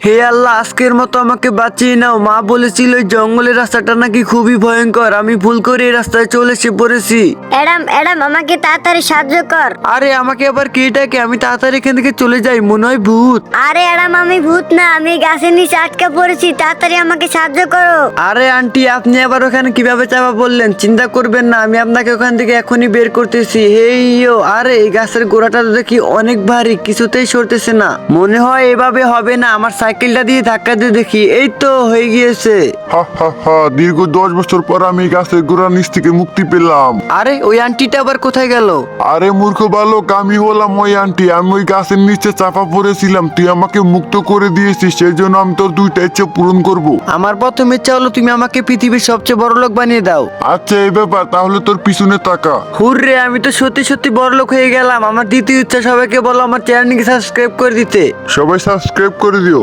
হে আল্লাহ, আজকের মতো আমাকে বাঁচিয়ে নাও। মা বলেছিল এই জঙ্গলের রাস্তাটা নাকি খুবই ভয়ঙ্কর, আমি ভুল করে এই রাস্তায় চলে এসে পড়েছি। অ্যাডাম অ্যাডাম আমাকে তাড়াতাড়ি সাহায্য কর। আরে আমাকে আবার কে ডাকে? আমি তাড়াতাড়ি এখান থেকে চলে যাই, মনে হয় ভূত। আরে অ্যাডাম আমি ভূত না, আমি গাছের নিচে আটকা পড়েছি, তাড়াতাড়ি আমাকে সাহায্য করো। আরে আন্টি, আপনি আবার ওখানে কিভাবে চাপা বললেন? চিন্তা করবেন না, আমি আপনাকে ওখান থেকে এখনই বের করতেছি। হেই ইয়ো, আরে এই গাছের গোড়াটা তো দেখি অনেক ভারী, কিছুতেই সরতেছে না। মনে হয় এভাবে হবে না, আমার সাইকেলটা দিয়ে ধাক্কা দিয়ে দেখি। এই তো হয়ে গিয়েছে। হা হা হা, দীর্ঘ 10 বছর পর আমি এই গাছের গোড়ার নিচ থেকে মুক্তি পেলাম। আরে ওই আন্টিটা আবার কোথায় গেল? আরে মূর্খ বালক, আমি হলাম ওই আন্টি। আমি ওই গাছের নিচে চাপা পড়েছিলাম, তুই আমাকে মুক্ত করে দিয়েছিস, সেই জন্য আমি তোর 2টা ইচ্ছে পূরণ করব। আমার প্রথম ইচ্ছা হলো তুমি আমাকে পৃথিবীর সবচেয়ে বড় লোক বানিয়ে দাও। আচ্ছা এই ব্যাপার, তাহলে তোর পিছনে তাকা। হুররে, আমি তো সত্যি সত্যি বড় লোক হয়ে গেলাম। আমার দ্বিতীয় ইচ্ছা, সবাইকে বলো আমার চ্যানেলকে সাবস্ক্রাইব করে দিতে। সবাই সাবস্ক্রাইব করে দিও।